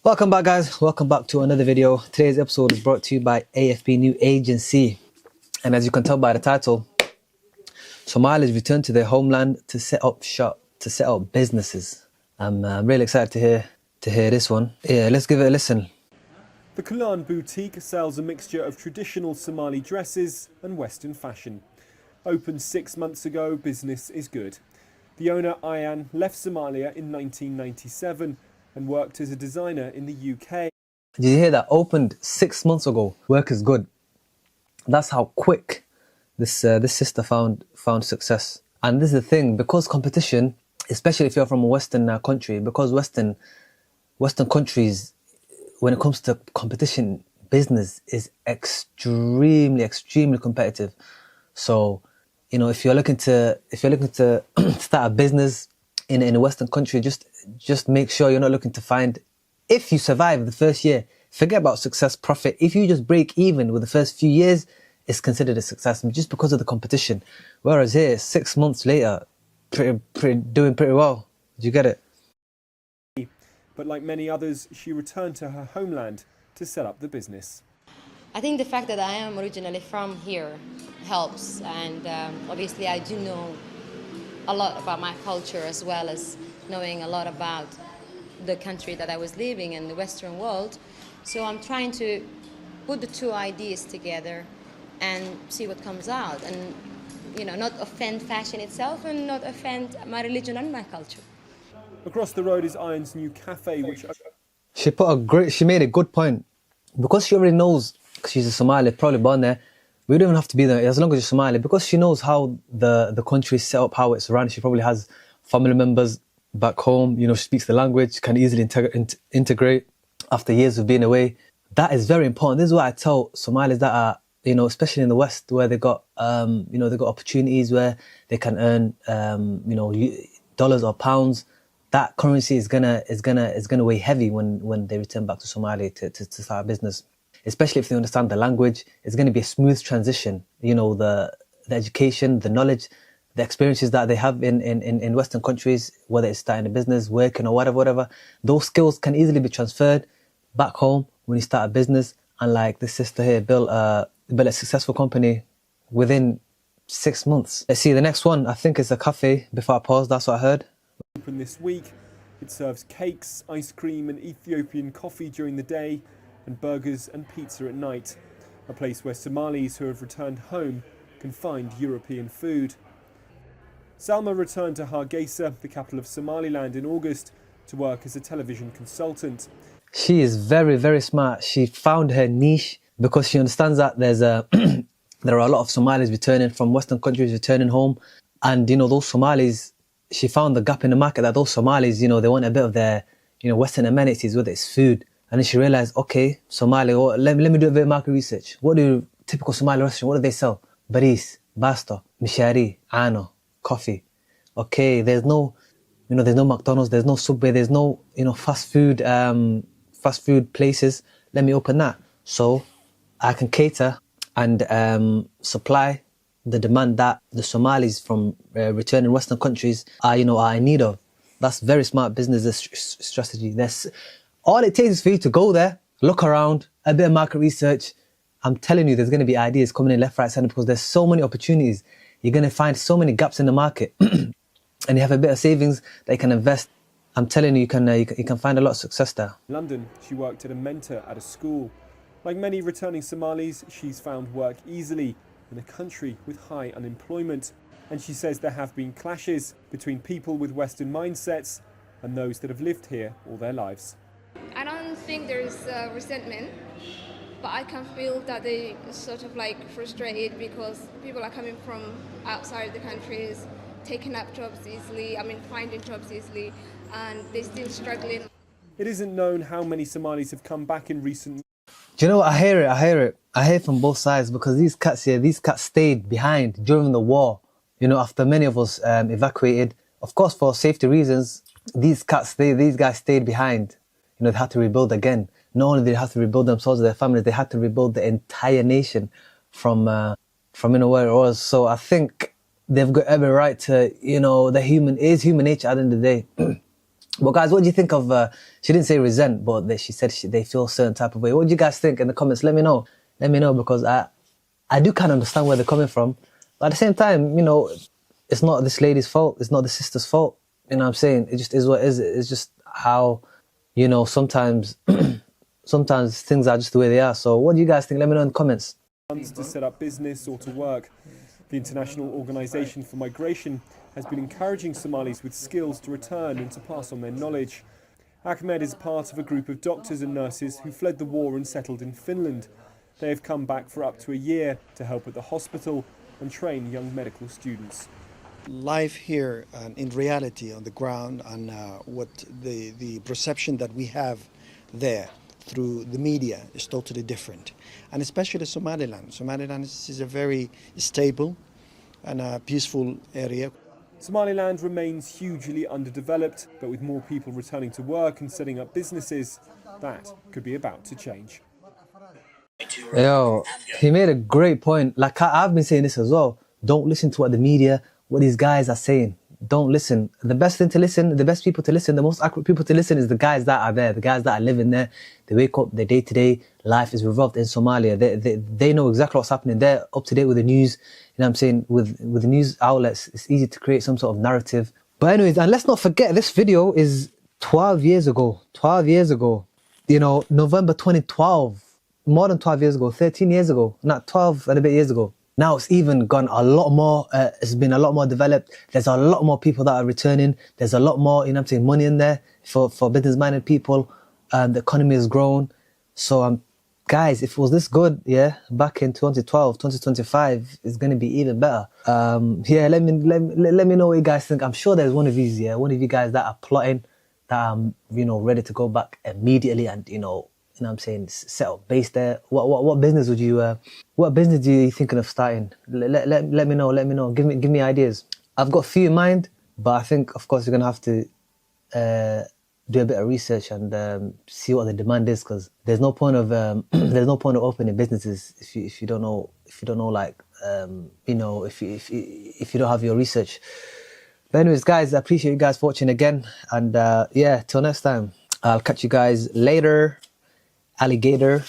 Welcome back, guys. Welcome back to another video. Today's episode is brought to you by AFP New Agency. And as you can tell by the title, Somalis return to their homeland to set up shop, to set up businesses. I'm really excited to hear this one. Yeah, let's give it a listen. The Kulan boutique sells a mixture of traditional Somali dresses and Western fashion. Opened 6 months ago, business is good. The owner, Ayan, left Somalia in 1997 and worked as a designer in the UK. Did you hear that? Opened 6 months ago. Work is good. That's how quick this sister found success. And this is the thing, because competition, especially if you're from a Western country, because Western countries, when it comes to competition, business is extremely competitive. So, you know, if you're looking to start a business in a Western country, just make sure you're not looking to find. If you survive the first year, forget about success, profit. If you just break even with the first few years, it's considered a success just because of the competition. Whereas here, 6 months later, doing pretty well. Did you get it? But like many others, she returned to her homeland to set up the business. I think the fact that I am originally from here helps, and obviously I do know a lot about my culture, as well as knowing a lot about the country that I was living in, the Western world. So I'm trying to put the two ideas together and see what comes out, and, you know, not offend fashion itself and not offend my religion and my culture. Across the road is Ayan's new cafe, which She made a good point. Because she already knows, because she's a Somali, probably born there, we don't even have to be there as long as you're Somali. Because she knows how the country is set up, how it's run. She probably has family members back home. You know, she speaks the language, can easily integrate after years of being away. That is very important. This is what I tell Somalis that are, you know, especially in the West, where they got, they got opportunities where they can earn, dollars or pounds. That currency is gonna weigh heavy when they return back to Somalia to start a business. Especially if they understand the language, it's going to be a smooth transition. You know, the education, the knowledge, the experiences that they have in Western countries, whether it's starting a business, working or whatever, those skills can easily be transferred back home when you start a business. And like this sister here built a successful company within 6 months. Let's see the next one. I think it's a cafe. Before I pause, that's what I heard. opened this week. It serves cakes, ice cream and Ethiopian coffee during the day, and burgers and pizza at night. A place where Somalis who have returned home can find European food. Salma returned to Hargeisa, the capital of Somaliland, in August to work as a television consultant. She is very smart. She found her niche because she understands that there are a lot of Somalis returning from Western countries, returning home. And, you know, those Somalis, she found the gap in the market that those Somalis, you know, they want a bit of their, you know, Western amenities, whether it's food. And then she realized, okay, Somali, let me do a bit of market research. What do typical Somali restaurants, what do they sell? Baris, basta, mishari, ano, coffee. Okay, there's no McDonald's, there's no Subway, there's no, you know, fast food places. Let me open that. So I can cater and supply the demand that the Somalis from returning Western countries are in need of. That's very smart business strategy. All it takes is for you to go there, look around, a bit of market research. I'm telling you, there's going to be ideas coming in left, right, center, because there's so many opportunities. You're going to find so many gaps in the market, and you have a bit of savings that you can invest. I'm telling you, you can find a lot of success there. In London, she worked at a mentor at a school. Like many returning Somalis, she's found work easily in a country with high unemployment. And she says there have been clashes between people with Western mindsets and those that have lived here all their lives. I don't think there's resentment, but I can feel that they sort of like frustrated because people are coming from outside the countries, taking up jobs easily, finding jobs easily, and they're still struggling. It isn't known how many Somalis have come back in recent. Do you know what? I hear it. I hear from both sides, because these cats stayed behind during the war. You know, after many of us evacuated, of course, for safety reasons, these guys stayed behind. You know, they had to rebuild again. Not only did they have to rebuild themselves and their families, they had to rebuild the entire nation from where it was. So I think they've got every right to, you know, human nature at the end of the day. But guys, what do you think of, she didn't say resent, but she said they feel a certain type of way. What do you guys think in the comments? Let me know. Let me know, because I do kind of understand where they're coming from. But at the same time, you know, it's not this lady's fault. It's not the sister's fault. You know what I'm saying? It just is what it is. It's just how, you know, sometimes sometimes things are just the way they are. So what do you guys think? Let me know in the comments. To set up business or to work. The International Organization for Migration has been encouraging Somalis with skills to return and to pass on their knowledge. Ahmed is part of a group of doctors and nurses who fled the war and settled in Finland. They have come back for up to a year to help at the hospital and train young medical students. Life here in reality on the ground, and what the perception that we have there through the media is totally different, and especially Somaliland. Somaliland is a very stable and a peaceful area. Somaliland remains hugely underdeveloped, but with more people returning to work and setting up businesses, that could be about to change. Yo, he made a great point. Like I've been saying this as well. Don't listen to what the media, what these guys are saying. Don't listen. The best thing to listen, the best people to listen, the most accurate people to listen is the guys that are there, the guys that are living there. They wake up, their day-to-day life is revolved in Somalia. They know exactly what's happening. They're up to date with the news. You know what I'm saying? With the news outlets, it's easy to create some sort of narrative. But anyways, and let's not forget, this video is 12 years ago. 12 years ago. You know, November 2012. More than 12 years ago, 13 years ago, not 12 and a bit years ago. Now it's even gone a lot more, it's been a lot more developed. There's a lot more people that are returning. There's a lot more, you know what I'm saying, money in there for business-minded people. The economy has grown. So guys, if it was this good, yeah, back in 2012, 2025, it's going to be even better. Yeah, let me know what you guys think. I'm sure there's one of these, yeah, one of you guys that are plotting, that are, you know, ready to go back immediately and, you know what I'm saying, set up base there. What business would you, what business do you thinking of starting? Let me know, give me ideas. I've got a few in mind, but I think, of course, you're going to have to do a bit of research and see what the demand is, because there's no point of opening businesses if you don't know, like, you know, if you don't have your research. But anyways, guys, I appreciate you guys for watching again, and yeah, till next time, I'll catch you guys later. Alligator.